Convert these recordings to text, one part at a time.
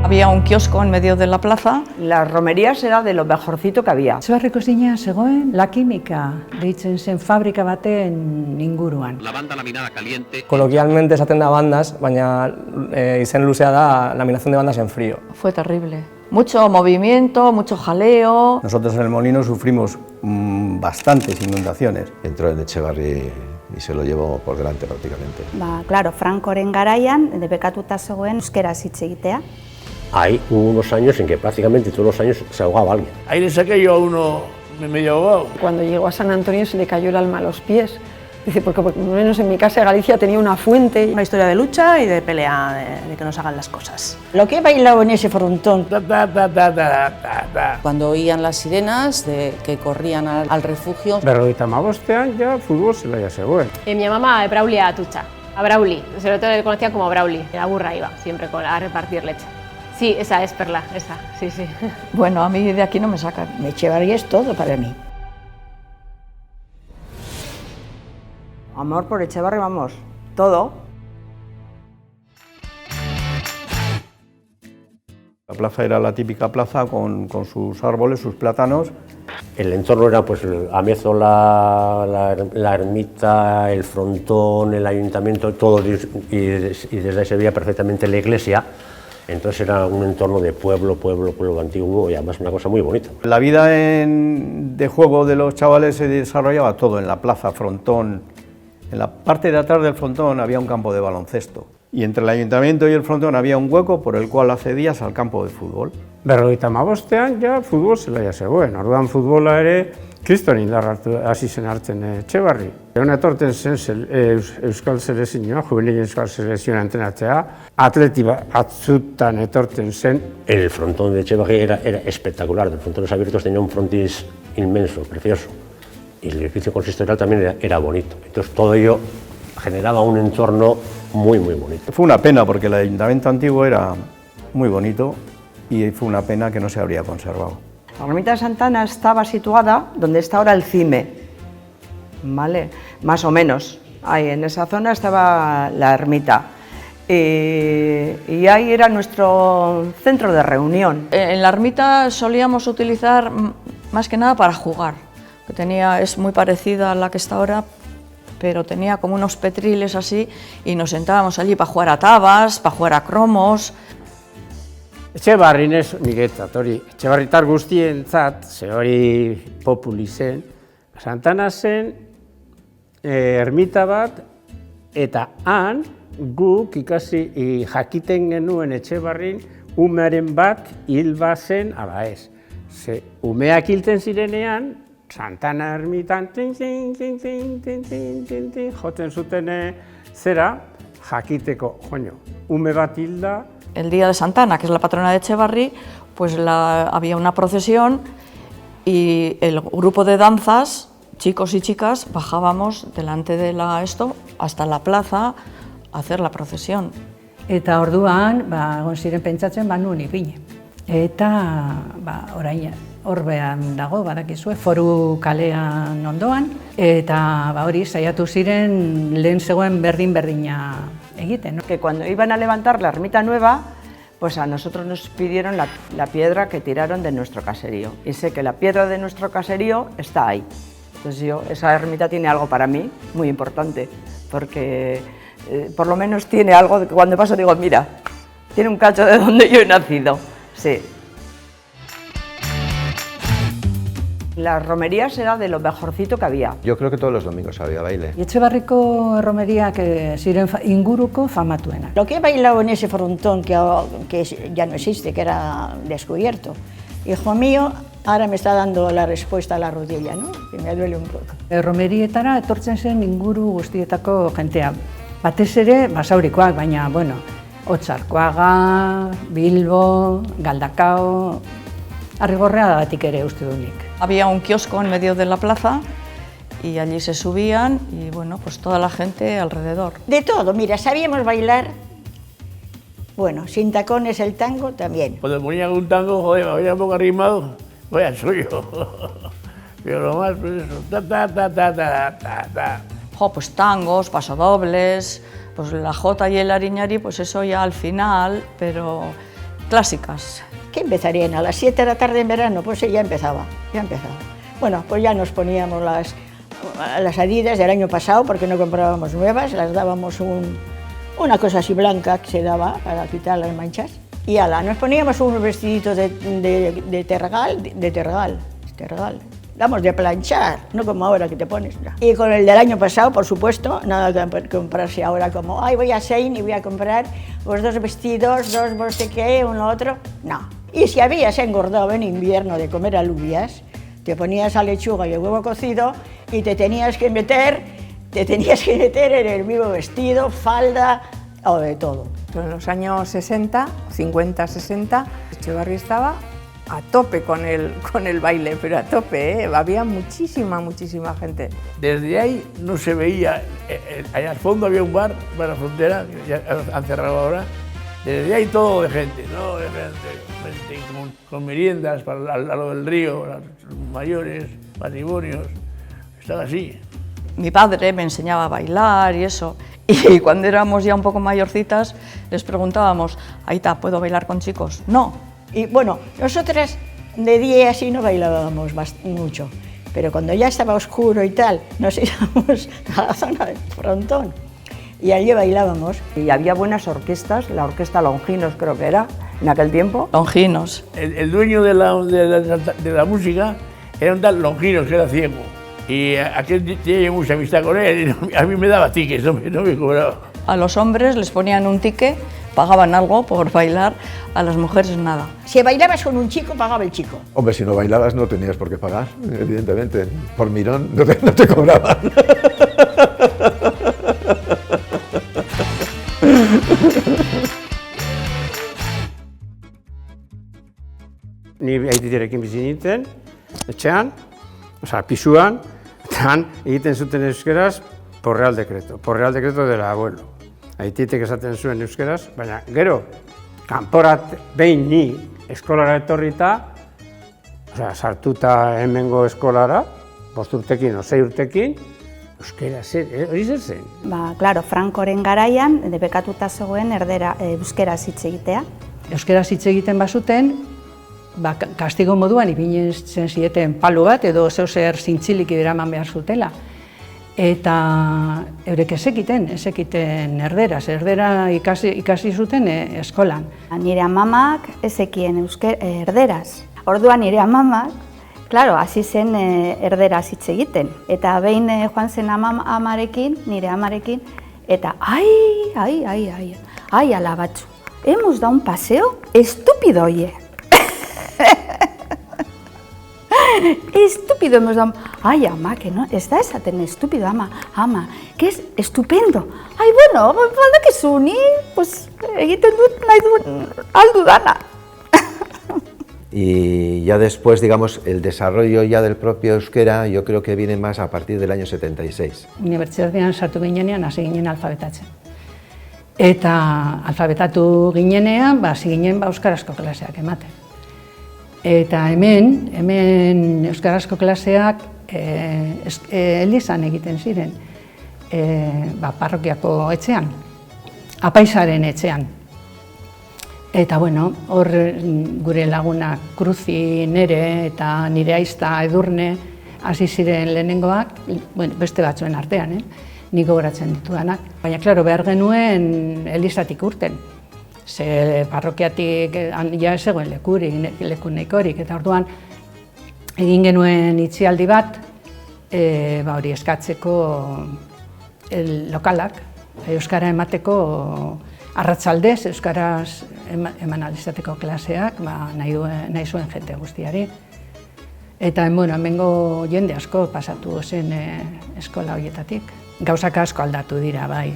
Había un kiosco en medio de la plaza. Las romerías era de lo mejorcito que había. Etxebarriko zina zegoen La Química, deitzen zen fabrika baten inguruan. La banda laminada caliente. Coloquialmente esaten da bandas, baina izen luzea da laminación de bandas en frío. Fue terrible. Mucho movimiento, mucho jaleo. Nosotros en el molino sufrimos bastantes inundaciones. Entró en Etxebarri y se lo llevó por delante prácticamente. Claro, Francoren garaian, debekatuta zegoen euskeraz hitz egitea. Ahí hubo unos años en que prácticamente todos los años se ahogaba alguien. Ahí le saqué yo a uno medio ahogado. Cuando llegó a San Antonio se le cayó el alma a los pies. Dice, porque por lo menos en mi casa de Galicia tenía una fuente. Una historia de lucha y de pelea, de que nos hagan las cosas. Lo que he bailado en ese frontón. Cuando oían las sirenas de que corrían al refugio. 55 ya fútbol se la ya se fue. Mi mamá Braulia Atucha, a Brauli, sobre todo le conocía como Brauli. La burra iba siempre a repartir leche. Sí, esa es Perla, esa, sí, sí. Bueno, a mí de aquí no me sacan. Etxebarri es todo para mí. Amor por Etxebarri, vamos, todo. La plaza era la típica plaza con sus árboles, sus plátanos. El entorno era pues Amezo, la ermita, el frontón, el ayuntamiento, todo, y desde ahí se veía perfectamente la iglesia. Entonces era un entorno de pueblo antiguo y además una cosa muy bonita. La vida de juego de los chavales se desarrollaba todo en la plaza, frontón. En la parte de atrás del frontón había un campo de baloncesto. Y entre el ayuntamiento y el frontón había un hueco por el cual accedías al campo de fútbol. 55 ya fútbol se la ya se fue. Orduan futbola ere kriston indarra hasi zen hartzen Etxebarri. Hona etorten zen Euskal Selekzioa, juvenil Euskal Selekzioa entrenatzea, atleti batzutan etorten zen. El frontón de Etxebarri era espectacular, los frontones abiertos tenía un frontis inmenso, precioso. Y el edificio consistorial también era bonito. Entonces todo ello generaba un entorno muy bonito. Fue una pena porque el ayuntamiento antiguo era muy bonito y fue una pena que no se habría conservado. La ermita de Santa Ana estaba situada donde está ahora el CIME, ¿vale? Más o menos. Ahí en esa zona estaba la ermita. Y ahí era nuestro centro de reunión. En la ermita solíamos utilizar más que nada para jugar. Que es muy parecida a la que está ahora, pero tenía como unos petriles así y nos sentábamos allí para jugar a tabas, para jugar a cromos. Etxebarrin ez niretzat, hori, Etxebarritar guztientzat, ze hori populi zen, Santana zen ermita bat, eta han guk ikasi jakiten genuen Etxebarrin umearen bat hil bazen ala ez. Ze umeak hilten zirenean, Santana ermitan joten zuten zera jakiteko, joño, ume bat hilda. El día de Santa Ana, que es la patrona de Etxebarri, pues había una procesión y el grupo de danzas, chicos y chicas, bajábamos delante de hasta la plaza a hacer la procesión. Eta orduan, egon ziren pentsatzen, nun ipine. Eta orain horbean dago, badakizue, Foru kalean ondoan, eta hori saiatu ziren lehen zegoen berdina egiten, ¿no? Que cuando iban a levantar la ermita nueva, pues a nosotros nos pidieron la piedra que tiraron de nuestro caserío. Y sé que la piedra de nuestro caserío está ahí. Entonces esa ermita tiene algo para mí muy importante, porque por lo menos tiene algo de que cuando paso digo, mira, tiene un cacho de donde yo he nacido. Sí. Las romerías era de lo mejorcito que había. Yo creo que todos los domingos había baile. Etxebarriko romeríak ziren inguruko famatuena. Lo que he bailado en ese frontón que ya no existe, que era descubierto, hijo mío, ahora me está dando la respuesta a la rodilla, ¿no? Que me duele un poco. Romerietara etortzen zen inguru guztietako jentea. Batez ere, basaurikoak, baina, bueno, Otzarkoaga, Bilbo, Galdakao, Arrigorriagatik ere uste dut nik. Había un kiosco en medio de la plaza y allí se subían y bueno, pues toda la gente alrededor. De todo, mira, sabíamos bailar, bueno, sin tacones el tango también. Cuando ponían un tango, joder, me había un poco arrimado, vaya suyo. Pero lo más, pues eso, ta. Jo, pues tangos, pasodobles, pues la jota y el ariñari, pues eso ya al final, pero clásicas. ¿Qué empezarían? A las 7 de la tarde en verano, pues ya empezaba. Bueno, pues ya nos poníamos las Adidas del año pasado, porque no comprábamos nuevas, las dábamos una cosa así blanca que se daba para quitar las manchas. Y nos poníamos unos vestiditos de tergal. Vamos, de planchar, no como ahora que te pones. Y con el del año pasado, por supuesto, nada que comprarse ahora como, ay, voy a Shein y voy a comprar pues 2 vestidos, 2 no sé qué, uno otro. No. Y si habías engordado en invierno de comer alubias, te ponías la lechuga y el huevo cocido y te tenías que meter en el mismo vestido, falda o de todo. En los años 60, 50-60, Etxebarri estaba a tope con el baile, pero a tope, ¿eh? Había muchísima gente. Desde ahí no se veía, allá al fondo había un bar, para la frontera, que ya han cerrado ahora, desde ahí todo de gente, ¿no? De gente con meriendas a lo del río, los mayores, matrimonios, estaba así. Mi padre me enseñaba a bailar y eso, y cuando éramos ya un poco mayorcitas les preguntábamos, Aita, ¿puedo bailar con chicos? No. Y bueno, nosotras de día así no bailábamos mucho, pero cuando ya estaba oscuro y tal, nos íbamos a la zona del frontón y allí bailábamos. Y había buenas orquestas, la orquesta Longinos creo que era, en aquel tiempo. Longinos. El dueño de la música era un tal Longinos, que era ciego. Y aquel tenía mucha amistad con él, y a mí me daba tickets, no me cobraba. A los hombres les ponían un ticket, pagaban algo por bailar, a las mujeres nada. Si bailabas con un chico, pagaba el chico. Hombre, si no bailabas no tenías por qué pagar, evidentemente. Por mirón no te cobraban. Ni aititerekin bizi nintzen, etxean, pisuan, egiten zuten euskeraz, por Real Decreto del abuelo. Aititek esaten zuen euskeraz, baina gero, kanporat behin ni eskolara etorrita, sartuta hemengo eskolara, 5 urtekin o 6 urtekin, euskera hori zer zen? Claro, Frankoren garaian, debekatuta zegoen euskeraz hitz egitea. Euskeraz hitz egiten bazuten, kastigo moduan ipinen zieten palu bat edo zer zintzilik ideraman behar zutela. Eta eurek ezekiten erderaz, erdera ikasi zuten eskolan. Nire amamak ezekien erderaz. Orduan nire amamak, klaro, hasi zen erderaz hitz egiten. Eta behin joan zen nire amarekin, eta ai, alabatzu, hemos dado un paseo estúpido, oye. Estúpido, hemos dado... Ay, ama, que no, ez da esaten estúpido, ama, que es estupendo. Ay, bueno, badakizu, ni, pues, egiten dut nahi duen aldu dana. Y ya después, digamos, el desarrollo ya del propio euskera, yo creo que viene más a partir del año 76. Unibertsitatean sartu ginenean, hasi ginen alfabetatzen. Eta alfabetatu ginenean, hasi ginen euskarazko klaseak ematen. Eta hemen euskarazko klaseak elizan egiten ziren, parrokiako etxean, apaizaren etxean. Eta bueno, hor gure lagunak Kruzi, Nere eta nire aizta Edurne hasi ziren lehenengoak, beste batzuen artean, nik gogoratzen ditudanak. Baina, klaro, behar genuen elizatik urten. Ze parrokiatik ja ez zegoen leku nahikorik, eta orduan egin genuen itxialdi bat, hori eskatzeko lokalak, euskara emateko arratsaldez, euskaraz eman alizateko klaseak, nahi zuen jente guztiari. Eta hemengo jende asko pasatu zen eskola horietatik. Gauzak asko aldatu dira, bai.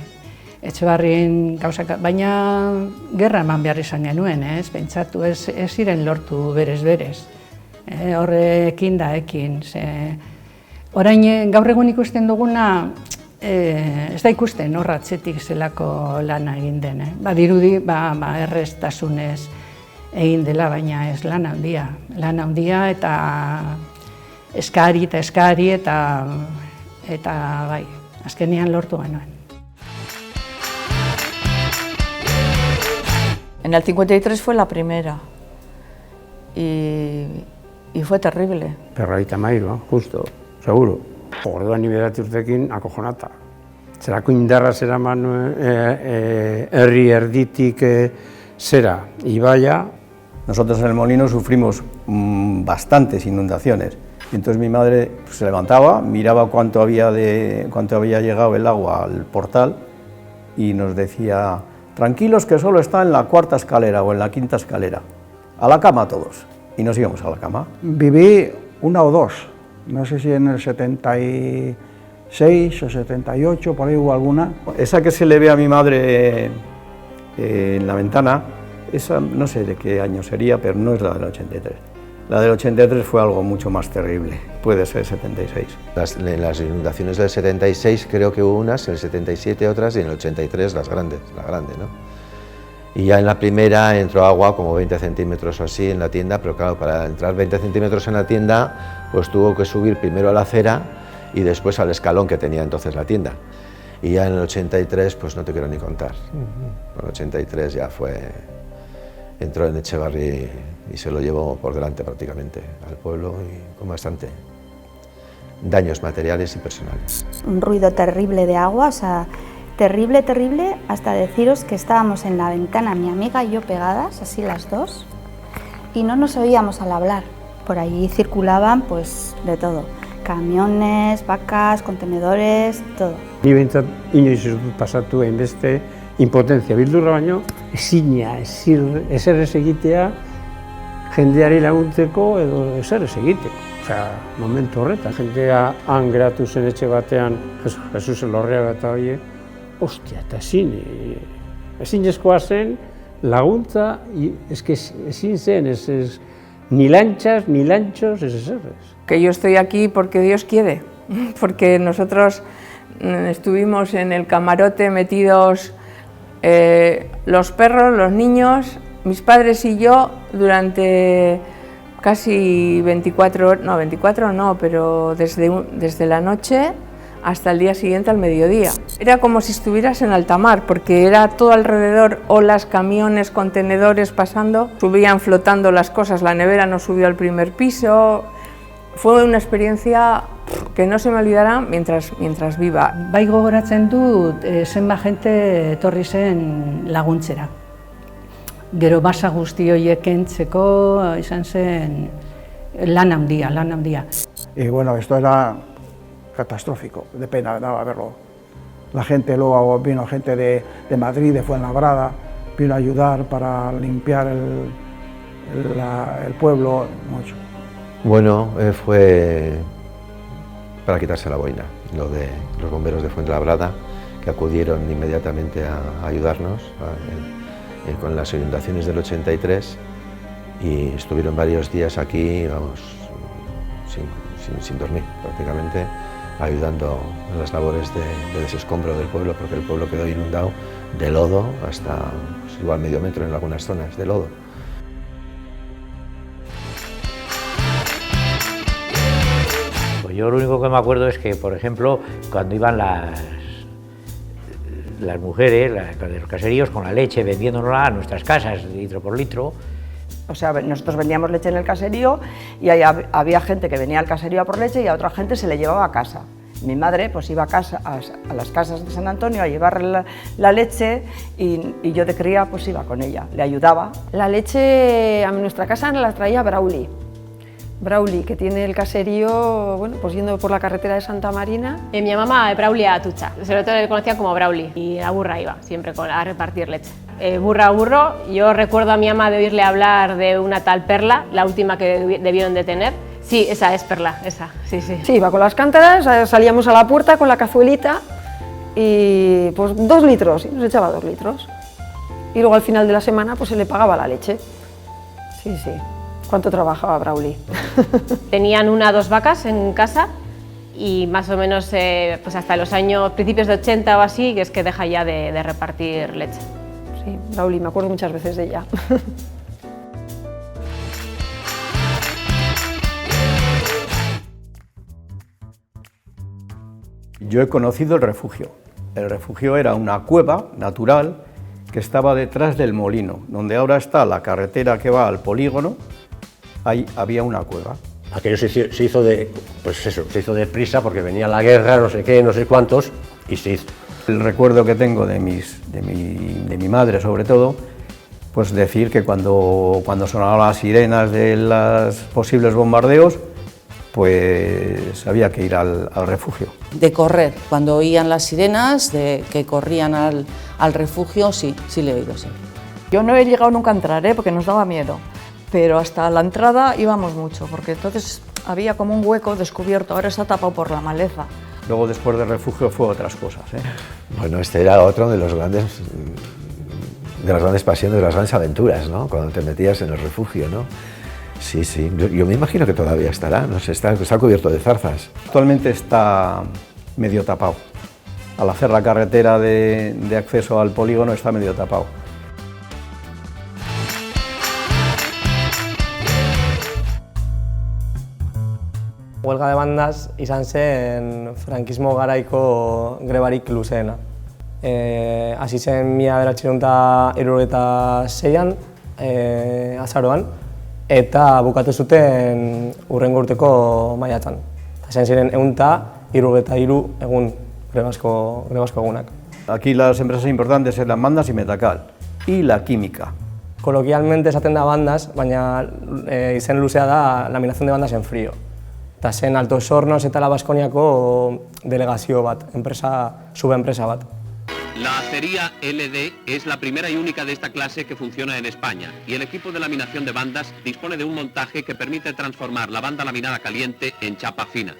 Etxebarrien gauzak, baina gerra eman behar izan genuen, pentsatu ez ziren lortu berez. Horrekin da ekin. Orain gaur egun ikusten duguna, ez da ikusten horra atzetik zelako lana egin den. Badirudi, erreztasunez egin dela, baina ez lan handia. Lan handia eta eskari eta bai, azkenean lortu genuen. En el 53 fue la primera y fue terrible. Berrogeita hamairu, justo, seguro. Orduan ni 9 urtekin acojonata. Zerako indarra zeraman herri erditik zera, ibaia. Nosotros en el molino sufrimos bastantes inundaciones. Y entonces mi madre se levantaba, miraba cuánto había llegado el agua al portal y nos decía: tranquilos que solo está en la 4ª escalera o en la 5ª escalera. A la cama todos. Y nos íbamos a la cama. Viví 1 o 2, no sé si en el 76 o 78, por ahí hubo alguna. Esa que se le ve a mi madre en la ventana, esa no sé de qué año sería, pero no es la del 83. La del 83 fue algo mucho más terrible, puede ser 76. En las inundaciones del 76 creo que hubo unas, en el 77 otras y en el 83 la grande, ¿no? Y ya en la primera entró agua como 20 centímetros o así en la tienda, pero claro, para entrar 20 centímetros en la tienda, pues tuvo que subir primero a la acera y después al escalón que tenía entonces la tienda. Y ya en el 83, pues no te quiero ni contar. En el 83 ya entró en Etxebarri y se lo llevó por delante prácticamente al pueblo y con bastante daños materiales y personales. Un ruido terrible de agua, o sea, terrible, terrible, hasta deciros que estábamos en la ventana, mi amiga y yo pegadas, así las dos, y no nos oíamos al hablar. Por allí circulaban pues de todo, camiones, vacas, contenedores, todo. Ni behintzat inoiz ez dut pasatu hainbeste impotentzia bildurra baino, ezina, ezer ez egitea, jendeari laguntzeko edo ezer ez egiteko. Osea, momentu horretan, jendea han geratu zen etxe batean, Jesus Elorriaga eta horiek, ostia, eta ezinezkoa zen laguntza, ezin zen, ni lanchas, ni lanchos, ezer. Que yo estoy aquí porque Dios quiere, porque nosotros estuvimos en el camarote metidos los perros, los niños, mis padres y yo durante casi 24 horas, no, 24 no, pero desde la noche hasta el día siguiente al mediodía. Era como si estuvieras en alta mar, porque era todo alrededor, olas, camiones, contenedores pasando, subían flotando las cosas, la nevera nos subió al primer piso. Fue una experiencia que no se me olvidará mientras viva. Bai gogoratzen dut, zenbat jente etorri zen laguntzera. Gero basa guzti horiek kentzeko izan zen lan handia. Y bueno, esto era catastrófico, de pena daba verlo. La gente, luego vino gente de Madrid, de Fuenlabrada, vino a ayudar para limpiar el pueblo, mucho. Bueno, fue para quitarse la boina, lo de los bomberos de Fuenlabrada, que acudieron inmediatamente a ayudarnos con las inundaciones del 83 y estuvieron varios días aquí, vamos, sin dormir prácticamente, ayudando en las labores de desescombro del pueblo, porque el pueblo quedó inundado de lodo hasta pues, igual medio metro en algunas zonas de lodo. Pues yo lo único que me acuerdo es que, por ejemplo, cuando iban las mujeres, de los caseríos, con la leche, vendiéndonosla a nuestras casas, litro por litro. O sea, nosotros vendíamos leche en el caserío y ahí había gente que venía al caserío a por leche y a otra gente se le llevaba a casa. Mi madre pues iba a las casas de San Antonio a llevar la leche y yo de cría pues iba con ella, le ayudaba. La leche a nuestra casa la traía Brauli. Brauli, que tiene el caserío, bueno, pues yendo por la carretera de Santa Marina. Mi mamá, Brauli a Atucha, sobre todo le conocía como Brauli, y a burra iba siempre a repartir leche. Burra a burro, yo recuerdo a mi mamá de oírle hablar de una tal Perla, la última que debieron de tener. Sí, esa es Perla, esa, sí. Sí, iba con las cántaras, salíamos a la puerta con la cazuelita y pues 2 litros, y nos echaba 2 litros. Y luego al final de la semana pues se le pagaba la leche. Sí. ¿Cuánto trabajaba Brauli? Tenían 1 o 2 vacas en casa y más o menos pues hasta los principios de 80 o así, que es que deja ya de repartir leche. Sí, Brauli, me acuerdo muchas veces de ella. Yo he conocido el refugio. El refugio era una cueva natural que estaba detrás del molino, donde ahora está la carretera que va al polígono, ahí había una cueva. Aquello se hizo se hizo deprisa porque venía la guerra, no sé qué, no sé cuántos, y se hizo. El recuerdo que tengo de mi madre, sobre todo, pues decir que cuando sonaban las sirenas de los posibles bombardeos, pues había que ir al refugio. De correr, cuando oían las sirenas, de que corrían al refugio, sí le he oído, sí. Yo no he llegado nunca a entrar, porque nos daba miedo, pero hasta la entrada íbamos mucho, porque entonces había como un hueco descubierto, ahora está tapado por la maleza. Luego, después del refugio, fue otras cosas. Bueno, este era otro de las grandes pasiones, de las grandes aventuras, ¿no? Cuando te metías en el refugio, ¿no? Sí, sí, yo me imagino que todavía estará, no sé, está cubierto de zarzas. Actualmente está medio tapado. Al hacer la carretera de acceso al polígono está medio tapado. Huelga de bandas izan zen frankismo garaiko grebarik luzeena. Hasi zen 1976an, azaroan, eta bukatu zuten hurrengo urteko maiatzan. Zen ziren 173 egun grebasko egunak. Aquí las empresas importantes eran Bandas y Metacal, y la química. Coloquialmente esaten da bandas, baina izen luzea da laminación de bandas en frío. Eta zen Altos Hornos eta La Baskoniako delegazio bat, subenpresa bat. La acería LD es la primera y única de esta clase que funciona en España y el equipo de laminación de bandas dispone de un montaje que permite transformar la banda laminada caliente en chapa fina.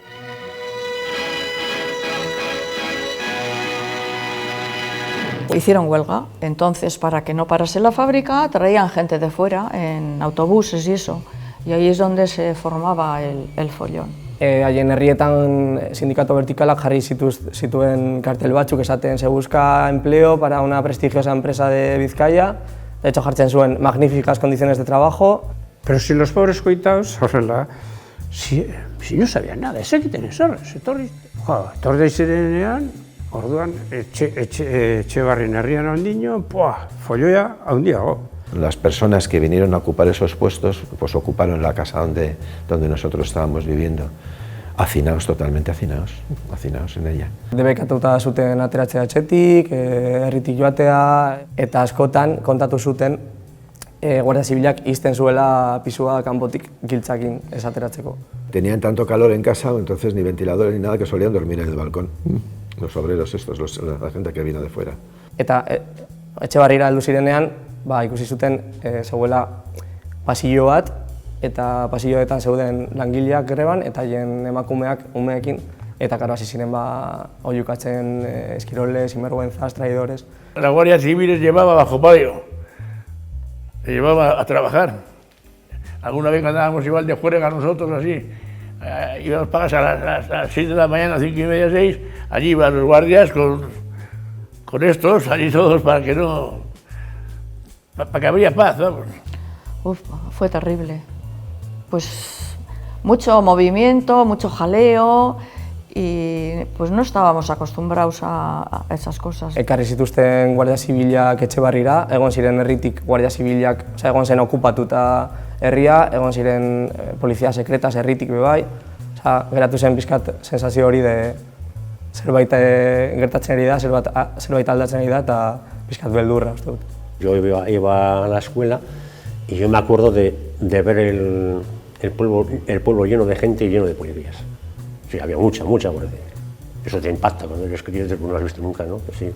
Hicieron huelga, entonces para que no parase la fábrica traían gente de fuera en autobuses y eso, y ahí es donde se formaba el follón. Haien herrietan sindikato vertikalak jarri zituen kartel batzuk esaten se busca empleo para una prestigiosa empresa de Bizkaia. De hecho jartzen zuen magníficas condiciones de trabajo. Pero si los pobres coitados, horrela, si no sabían nada, ez egiten eserrez, etorri zirenean, orduan, Etxebarrien herrian ondino, folloia handiago. Las personas que vinieron a ocupar esos puestos, pues ocuparon la casa donde nosotros estábamos viviendo. Hacinados, totalmente hacinados en ella. Debekatuta zuten ateratzea etxetik, herritik joatea, eta askotan kontatu zuten Guardia Zibilak ixten zuela pisua kanpotik giltzakin ez ateratzeko. Tenían tanto calor en casa, entonces ni ventiladores ni nada, que solían dormir en el balcón. Los obreros estos, la gente que vino de fuera. Eta Etxebarrira heldu zirenean, ikusi zuten zegoela pasillo bat, eta pasilloetan zeuden langileak greban, eta haien emakumeak umeekin, eta karo hasi ziren oihukatzen eskiroles, sinvergüenzas, traidores. La Guardia Civil llevaba bajo palio, se llevaba a trabajar. Alguna vez andábamos igual de juerga nosotros así, íbamos pagas a las 6 de la mañana, 5 y media, 6, allí iban los guardias con estos, allí todos para que habría paz, vamos. Fue terrible. Pues mucho movimiento, mucho jaleo y pues no estábamos acostumbrados a esas cosas. Ekarri zituzten Guardia Zibilak Etxebarrira, egon ziren herritik Guardia Zibilak, egon zen okupatuta herria, egon ziren polizia sekretas herritik bebai, geratu zen pixkat sensazio hori de zerbait gertatzen ari da, zerbait aldatzen ari da eta pixkat beldurra, uste dut. Yo iba a la escuela y yo me acuerdo de ver el pueblo lleno de gente y lleno de policías. Sí, había mucha guardia. Eso te impacta cuando eres crío, no lo has visto nunca, ¿no? Pues sí.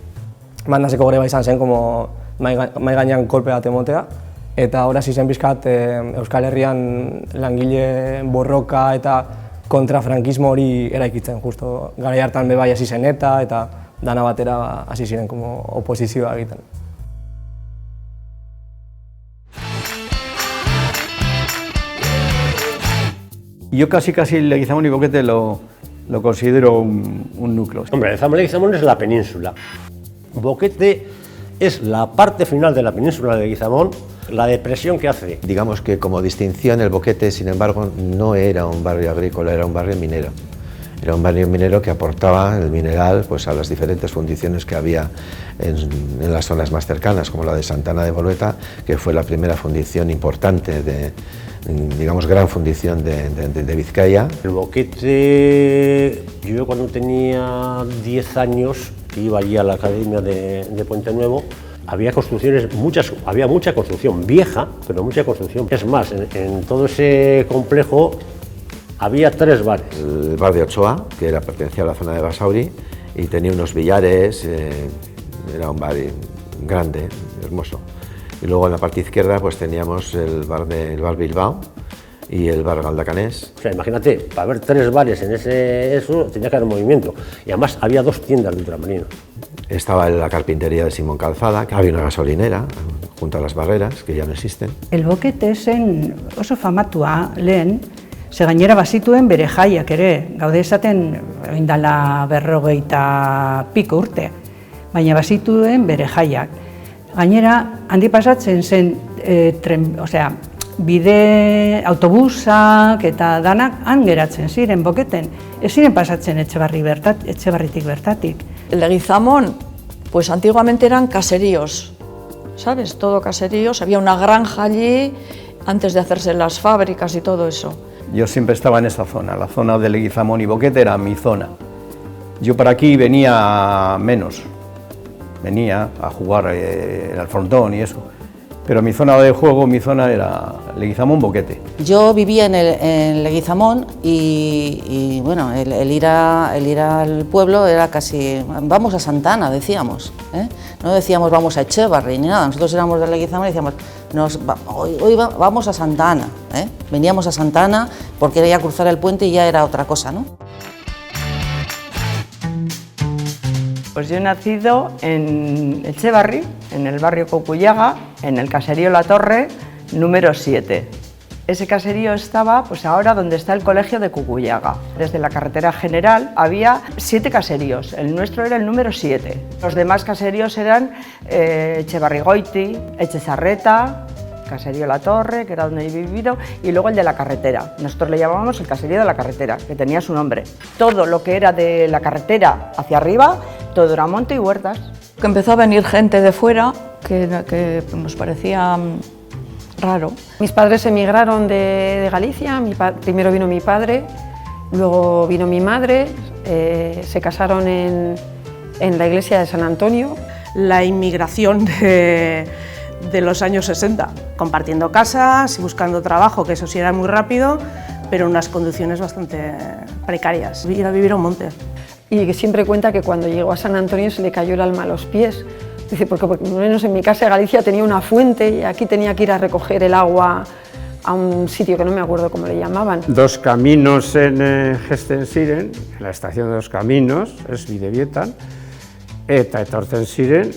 Mandazeko greba izan zen, como mai gainean kolpe bat emotea, eta hor hasi zen pixkat Euskal Herrian langile borroka eta kontrafrankismo hori eraikitzen, justo garai hartan bebai hasi zen eta dana batera hasi ziren como oposizioa egiten. Yo casi Leguizamón y Boquete lo considero un núcleo. Hombre, Leguizamón es la península. Boquete es la parte final de la península de Leguizamón, la depresión que hace. Digamos que como distinción el Boquete, sin embargo, no era un barrio agrícola, era un barrio minero. Era un barrio minero que aportaba el mineral pues, a las diferentes fundiciones que había en las zonas más cercanas, como la de Santana de Bolueta, que fue la primera fundición importante, digamos, gran fundición de Vizcaya. El Boquete, yo cuando tenía 10 años, que iba allí a la academia de Puente Nuevo, había construcciones, había mucha construcción vieja, pero mucha construcción. Es más, en todo ese complejo había 3 bares. El bar de Ochoa, que pertenecía a la zona de Basauri, y tenía unos billares, era un bar grande, hermoso. Y luego en la parte izquierda pues teníamos el bar Bilbao y el bar Galdacanés. O sea, imagínate, para ver 3 bares en eso tenía que haber movimiento. Y además había 2 tiendas de ultramarino. Estaba la carpintería de Simón Calzada, que había una gasolinera junto a las barreras, que ya no existen. El Boquete zen oso famatua lehen, ze gainera bazituen bere jaiak ere, gaude esaten oindala 50 piko urte, baina bazituen bere jaiak. Gainera, handi pasatzen zen, bide autobusak eta danak han geratzen ziren Boketen, ez ziren pasatzen Etxebarritik bertatik. El Leguizamón, pues antiguamente eran caseríos, ¿sabes? Todo caseríos, había una granja allí antes de hacerse las fábricas y todo eso. Yo siempre estaba en esa zona, la zona de Leguizamón y Boquete era mi zona. Yo para aquí venía menos, venía a jugar en el frontón y eso, pero mi zona de juego, mi zona era Leguizamón, Boquete. Yo vivía en Leguizamón y bueno, el ir al pueblo era casi, vamos a Santana, decíamos, ¿eh? No decíamos vamos a Etxebarri ni nada, nosotros éramos de Leguizamón y decíamos, hoy vamos a Santana, ¿eh? Veníamos a Santana porque era ya cruzar el puente y ya era otra cosa, ¿no? Pues yo he nacido en Etxebarri, en el barrio Cocullaga, en el caserío La Torre, número 7. Ese caserío estaba pues ahora donde está el colegio de Cucullaga. Desde la carretera general había 7 caseríos, el nuestro era el número 7. Los demás caseríos eran Etxebarrigoiti, Etxezarreta, caserío La Torre, que era donde he vivido, y luego el de la carretera. Nosotros le llamábamos el caserío de la carretera, que tenía su nombre. Todo lo que era de la carretera hacia arriba, todo era monte y huertas. Que empezó a venir gente de fuera que nos parecía raro. Mis padres emigraron de Galicia, primero vino mi padre, luego vino mi madre, se casaron en la iglesia de San Antonio. La inmigración de los años 60, compartiendo casas y buscando trabajo, que eso sí era muy rápido, pero en unas condiciones bastante precarias, ir a vivir a un monte. Y que siempre cuenta que cuando llegó a San Antonio se le cayó el alma a los pies. Dice, porque por lo menos en mi casa de Galicia tenía una fuente y aquí tenía que ir a recoger el agua a un sitio que no me acuerdo cómo le llamaban. 2 caminos jesten ziren, en la estación de 2 caminos, ez Bidebietan, eta etortzen ziren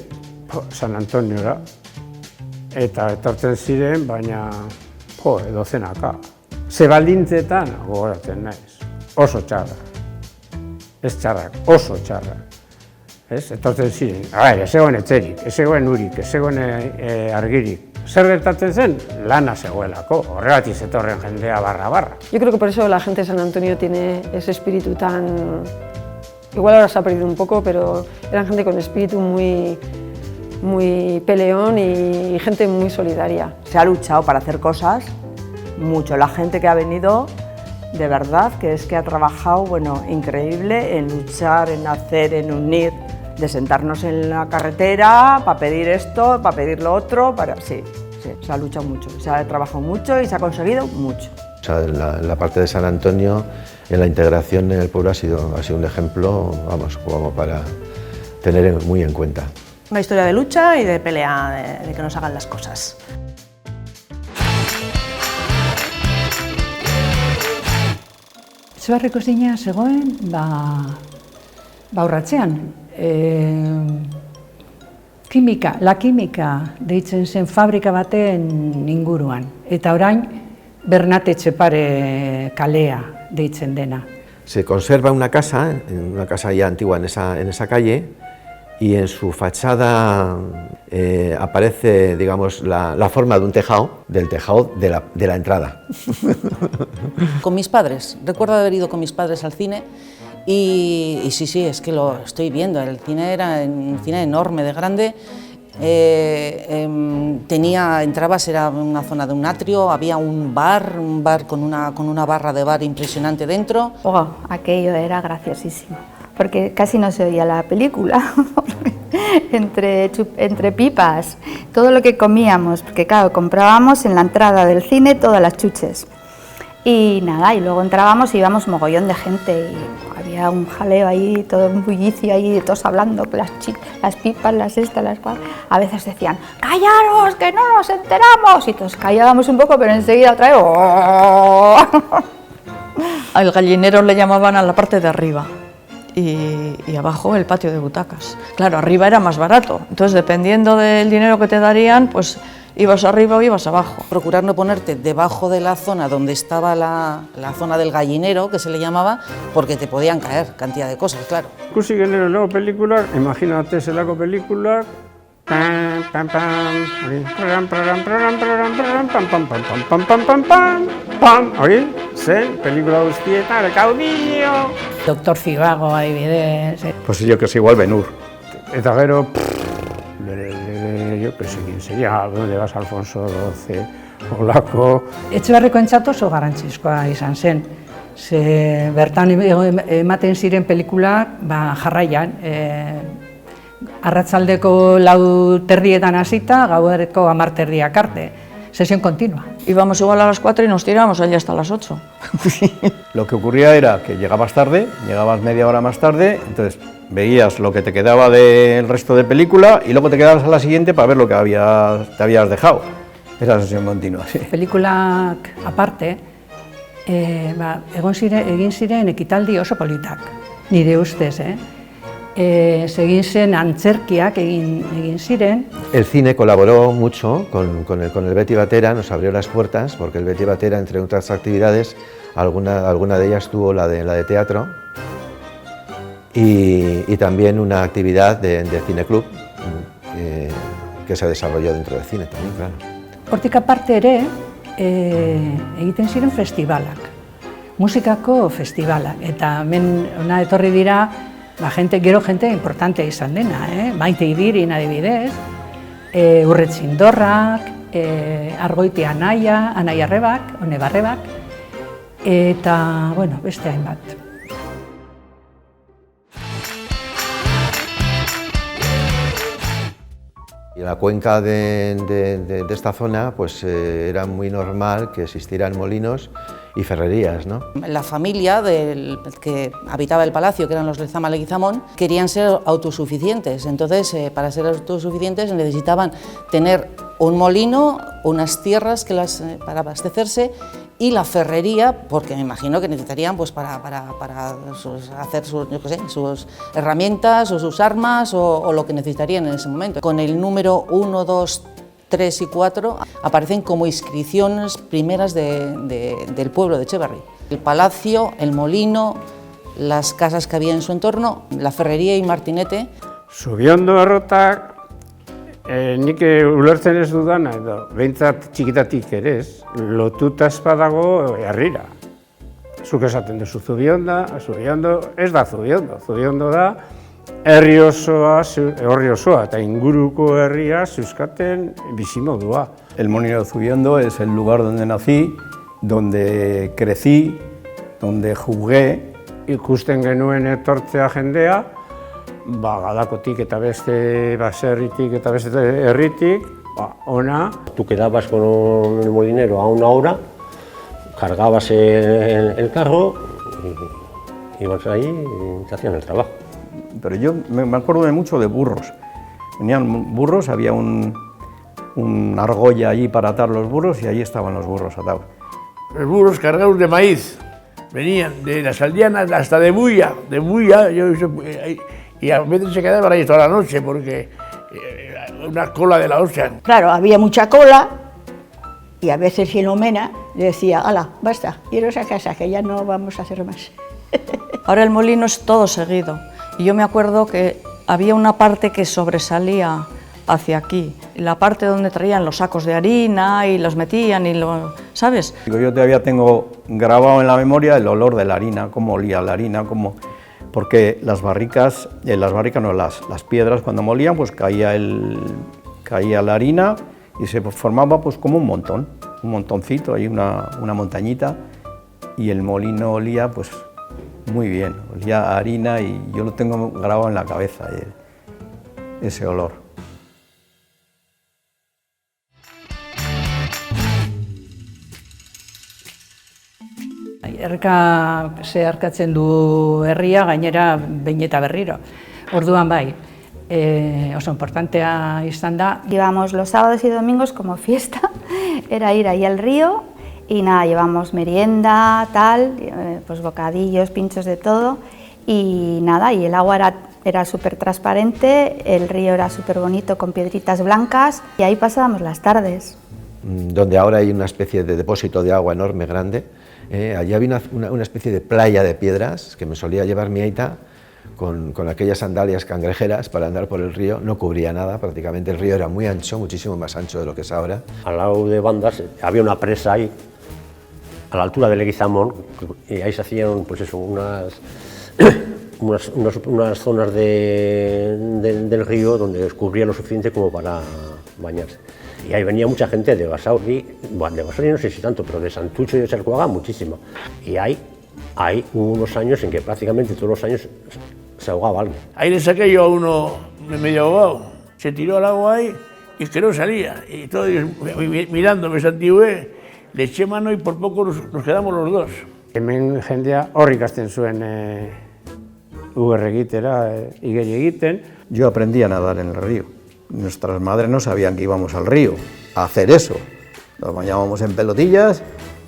San Antoniora. Eta etortzen ziren, baina, dozenaka. Ze baldintzetan, gogoratzen naiz, oso txarrak. Ez txarrak, oso txarrak. Etortzen ziren, ez zegoen etxerik, ez zegoen urik, ez zegoen argirik. Zer gertatzen zen? Lana zegoelako, horregatik zetorren jendea barra. Yo creo que por eso la gente de San Antonio tiene ese espíritu tan... Igual ahora se ha perdido un poco, pero eran gente con espíritu muy peleón y gente muy solidaria. Se ha luchado para hacer cosas mucho. La gente que ha venido, de verdad, que es que ha trabajado, bueno, increíble en luchar, en hacer, en unir, de sentarnos en la carretera para pedir esto, para pedir lo otro, sí, se ha luchado mucho, se ha trabajado mucho y se ha conseguido mucho. O sea, en la parte de San Antonio, en la integración en el pueblo ha sido un ejemplo, vamos, como para tener muy en cuenta. Una historia de lucha y de pelea, de que nos hagan las cosas. Etxebarriko zina zegoen, urratzean. La kimika deitzen zen fabrika baten inguruan. Eta orain, Bernate Etxepare kalea deitzen dena. Se conserva una casa ya antigua en esa calle, y en su fachada aparece, digamos, la forma de un tejado, del tejado de la entrada. Con mis padres, recuerdo haber ido con mis padres al cine y sí, es que lo estoy viendo, el cine era un cine enorme, de grande. Entrabas, era una zona de un atrio, había un bar con una barra de bar impresionante dentro. Oh, aquello era graciosísimo, porque casi no se oía la película, entre pipas, todo lo que comíamos, porque claro, comprábamos en la entrada del cine todas las chuches. Y nada, y luego entrábamos y íbamos mogollón de gente y había un jaleo ahí, todo un bullicio ahí, todos hablando, las pipas, las estas, las cual. A veces decían, ¡callaros, que no nos enteramos! Y todos callábamos un poco, pero enseguida otra vez... ¡Oh! Al gallinero le llamaban a la parte de arriba y abajo el patio de butacas. Claro, arriba era más barato, entonces dependiendo del dinero que te darían, pues ibas arriba o ibas abajo. Procurar no ponerte debajo de la zona donde estaba la zona del gallinero, que se le llamaba, porque te podían caer cantidad de cosas, claro. Ikusi genero película, imagínate zelako película, pam, pam, pam, hori, pam, pam, pam, pam, pam, pam, pam, pam, pam, pam, pam, pam, hori, zen, pelikula guztietan, el caudillo. Doctor Zivago, adibidez. Pues yo que sé, igual Ben-Hur. Eta gero, yo que sé quién sería, ¿dónde vas, Alfonso XII, olako. Etxebarriko entzat oso garrantzizkoa izan zen. Ze bertan ematen ziren pelikulak jarraian, arratsaldeko 4:00 hasita, gaueko 10:00 arte, sesión continua. Íbamos igual a las 4 y nos tirábamos allá hasta las 8. Lo que ocurría era que llegabas tarde, llegabas media hora más tarde, entonces veías lo que te quedaba del resto de película y luego te quedabas a la siguiente para ver lo que te habías dejado. Esa sesión continua, sí. Pelikulak aparte, egin ziren ekitaldi oso politak, nire ustez, egin zen antzerkiak egin ziren. El cine colaboró mucho con el Betty Batera, nos abrió las puertas, porque el Betty Batera, entre otras actividades, alguna de ellas tuvo la de teatro y también una actividad de cineclub que se desarrolló dentro del cine también, claro. Hortik aparte ere, egiten ziren festivalak, musikako festivalak, eta hemen hona etorri dira gero jente importante izan dena, Maite Idirin adibidez, Urretzindorrak, Argoiti Anaia Arrebak, One Barrebak, eta, bueno, beste hainbat. Y en la cuenca de esta zona pues era muy normal que existieran molinos y ferrerías, ¿no? La familia que habitaba el palacio, que eran los Lezama Leguizamón, querían ser autosuficientes. Entonces, para ser autosuficientes necesitaban tener un molino, unas tierras para abastecerse y la ferrería, porque me imagino que necesitarían pues, para hacer sus herramientas o sus armas o lo que necesitarían en ese momento. Con el número 1, 2, 3 y 4 aparecen como inscripciones primeras del pueblo de Etxebarri. El palacio, el molino, las casas que había en su entorno, la ferrería y martinete. Zubiondo errotak, nik ulertzen ez dudana, edo behintzat txikitatik ere ez, lotuta espadago herrira. Zuk esaten duzu Zubiondo ez da Zubiondo da herri osoa eta inguruko herria zeuzkaten bizimodua. El molino de Zubiondo es el lugar donde nací, donde crecí, donde jugué. Ikusten genuen etortzea jendea, Gadakotik eta beste baserritik eta beste herritik, ona. Tú quedabas con el molinero a una hora, cargabas el carro y ibas ahí y te hacían el trabajo. Pero yo me acuerdo de mucho de burros. Venían burros, había una argolla allí para atar los burros y allí estaban los burros atados. Los burros cargados de maíz, venían de las aldeanas hasta de Bulla, y a veces se quedaban ahí toda la noche porque una cola de la hostia. Claro, había mucha cola y a veces Filomena le decía, hala, basta, iros a casa, que ya no vamos a hacer más. Ahora el molino es todo seguido. Y yo me acuerdo que había una parte que sobresalía hacia aquí, la parte donde traían los sacos de harina y los metían, ¿sabes? Yo todavía tengo grabado en la memoria el olor de la harina, cómo olía la harina, cómo porque las barricas no, las piedras cuando molían, pues caía la harina y se formaba pues como un montoncito, ahí una montañita, y el molino olía pues muy bien, olía a harina y yo lo tengo grabado en la cabeza, ese olor. Erka zeharkatzen du herria, gainera behin eta berriro. Orduan bai, oso importantea izan da. Llevamos los sábados y domingos como fiesta, era ir ahí al río y nada, llevamos merienda, tal, pues bocadillos, pinchos de todo y nada, y el agua era súper transparente, el río era súper bonito con piedritas blancas y ahí pasábamos las tardes. Donde ahora hay una especie de depósito de agua enorme, grande. Allí había una especie de playa de piedras que me solía llevar mi aita con aquellas sandalias cangrejeras para andar por el río. No cubría nada, prácticamente el río era muy ancho, muchísimo más ancho de lo que es ahora. Al lado de Bandas había una presa ahí, a la altura del Leguizamón, y ahí se hacían pues eso, unas zonas del río donde cubría lo suficiente como para bañarse. Y ahí venía mucha gente de Basauri, bueno, de Basauri no sé si tanto, pero de Santucho y de Sarcuaga muchísimo. Y hay hubo unos años en que prácticamente todos los años se ahogaba alguien. Ahí le saqué yo a uno medio ahogado, se tiró al agua ahí y que no salía. Y todos mirándome, Santigüe, le eché mano y por poco nos quedamos los dos. Hemen jendea horri ikasten zuen UR egitera, igeri egiten. Yo aprendí a nadar en el río. Nuestras madres no sabían que íbamos al río a hacer eso. Nos bañábamos en pelotillas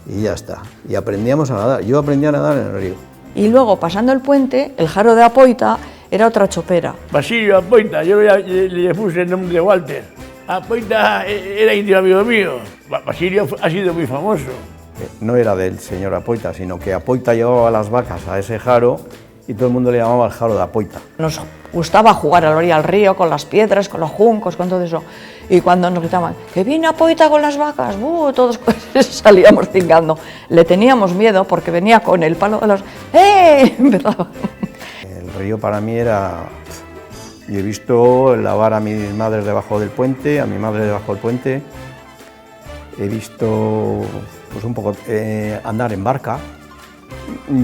y ya está. Y aprendíamos a nadar. Yo aprendí a nadar en el río. Y luego, pasando el puente, el Jaro de Apoita era otra chopera. Basilio Apoita, yo le puse el nombre de Walter. Apoita era íntimo amigo mío. Basilio ha sido muy famoso. No era del señor Apoita, sino que Apoita llevaba las vacas a ese jaro y todo el mundo le llamaba el Jaro de Apoita. Nos gustaba jugar a la orilla del río, con las piedras, con los juncos, con todo eso. Y cuando nos gritaban, ¡que viene Apoita con las vacas! Todos salíamos cingando. Le teníamos miedo porque venía con el palo de los... Empezaba. El río para mí era... Yo he visto lavar a mis madres debajo del puente, a mi madre debajo del puente. He visto pues un poco andar en barca.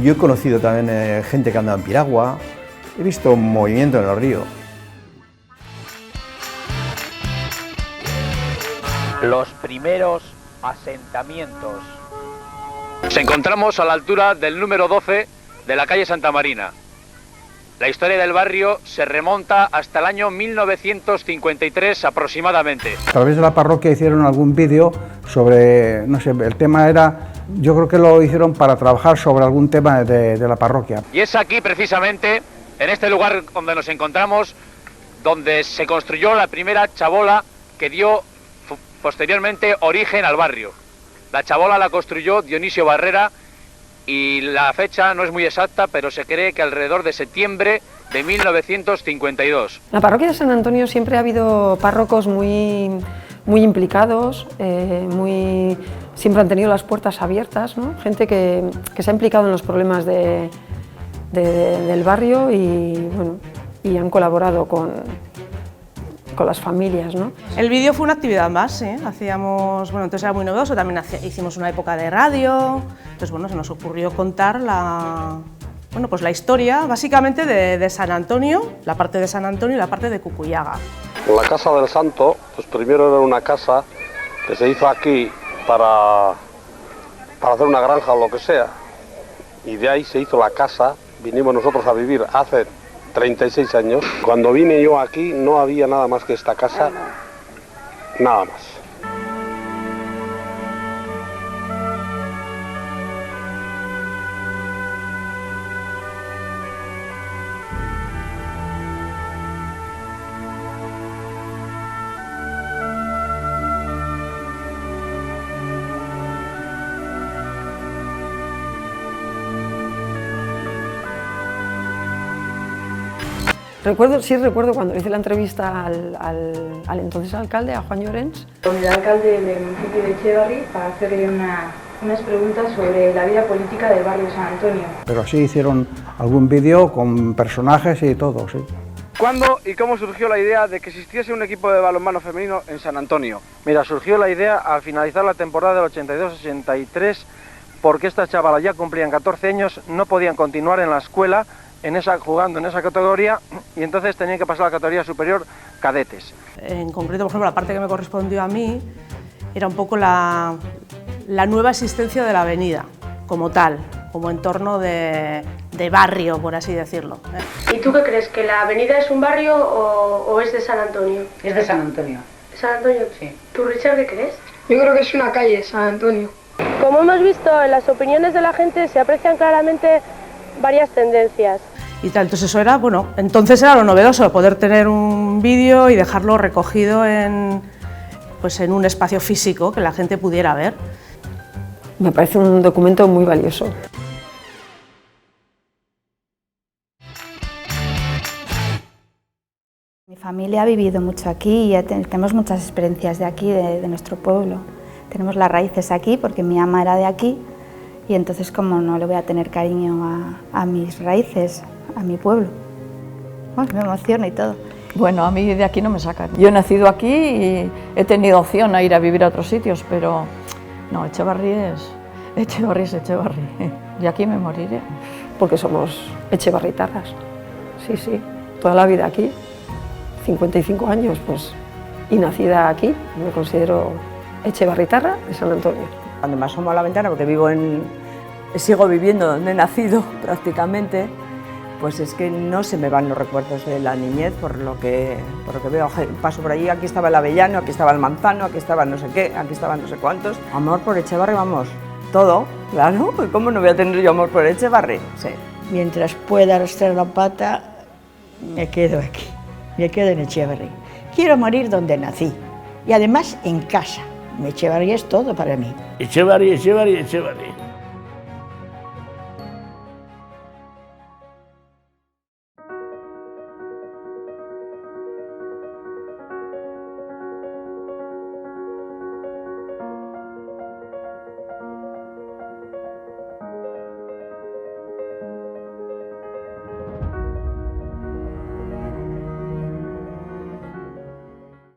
Yo he conocido también gente que andaba en piragua. He visto movimiento en el río. Los primeros asentamientos. Nos encontramos a la altura del número 12 de la calle Santa Marina. La historia del barrio se remonta hasta el año 1953 aproximadamente. A través de la parroquia hicieron algún vídeo sobre, no sé, el tema era, yo creo que lo hicieron para trabajar sobre algún tema de la parroquia. Y es aquí precisamente, en este lugar donde nos encontramos, donde se construyó la primera chabola que dio posteriormente origen al barrio. La chabola la construyó Dionisio Barrera y la fecha no es muy exacta, pero se cree que alrededor de septiembre de 1952. En la parroquia de San Antonio siempre ha habido párrocos muy implicados, siempre han tenido las puertas abiertas, ¿no? Gente que se ha implicado en los problemas del barrio y han colaborado con las familias, ¿no? El vídeo fue una actividad más, hacíamos, entonces era muy novedoso, también hicimos una época de radio, entonces se nos ocurrió contar la historia básicamente de San Antonio, la parte de San Antonio y la parte de Cucuyaga. La Casa del Santo, pues primero era una casa que se hizo aquí para hacer una granja o lo que sea, y de ahí se hizo la casa, vinimos nosotros a vivir hace 36 años. Cuando vine yo aquí no había nada más que esta casa, nada más. Recuerdo cuando hice la entrevista al entonces alcalde, a Juan Llorens. Con el alcalde del municipio de Etxebarri para hacerle una unas preguntas sobre la vida política del barrio de San Antonio. Pero sí hicieron algún vídeo con personajes y todo, sí. ¿Cuándo y cómo surgió la idea de que existiese un equipo de balonmano femenino en San Antonio? Mira, surgió la idea al finalizar la temporada del 82-83, porque estas chavalas ya cumplían 14 años, no podían continuar en la escuela jugando en esa categoría, y entonces tenían que pasar a la categoría superior cadetes. En concreto, por ejemplo, la parte que me correspondió a mí era un poco la nueva existencia de la avenida como tal, como entorno de barrio, por así decirlo. ¿Y tú qué crees? ¿Que la avenida es un barrio o es de San Antonio? Es de San Antonio. ¿San Antonio? Sí. ¿Tú, Richard, qué crees? Yo creo que es una calle, San Antonio. Como hemos visto en las opiniones de la gente, se aprecian claramente varias tendencias. Y tal, entonces eso era, bueno, entonces era lo novedoso, poder tener un vídeo y dejarlo recogido en un espacio físico que la gente pudiera ver. Me parece un documento muy valioso. Mi familia ha vivido mucho aquí y tenemos muchas experiencias de aquí, de nuestro pueblo. Tenemos las raíces aquí porque mi ama era de aquí y entonces como no le voy a tener cariño a mis raíces, a mi pueblo. Bueno, me emociona y todo. Bueno, a mí de aquí no me sacan. Yo he nacido aquí y he tenido opción a ir a vivir a otros sitios, pero no, Echevarri es Echevarri. Y aquí me moriré. Porque somos echevarritarras. Sí, sí, toda la vida aquí. 55 años, pues, y nacida aquí, me considero echevarritarra de San Antonio. Cuando me asomo a la ventana, porque sigo viviendo donde he nacido prácticamente, pues es que no se me van los recuerdos de la niñez por lo que veo. Paso por allí, aquí estaba el avellano, aquí estaba el manzano, aquí estaba no sé qué, aquí estaban no sé cuántos. Amor por Echevarri, vamos, todo, claro. ¿Cómo no voy a tener yo amor por Echevarri? Sí. Mientras pueda arrastrar la pata, me quedo aquí. Me quedo en Echevarri. Quiero morir donde nací y además en casa. Echevarri es todo para mí. Echevarri, Echevarri, Echevarri.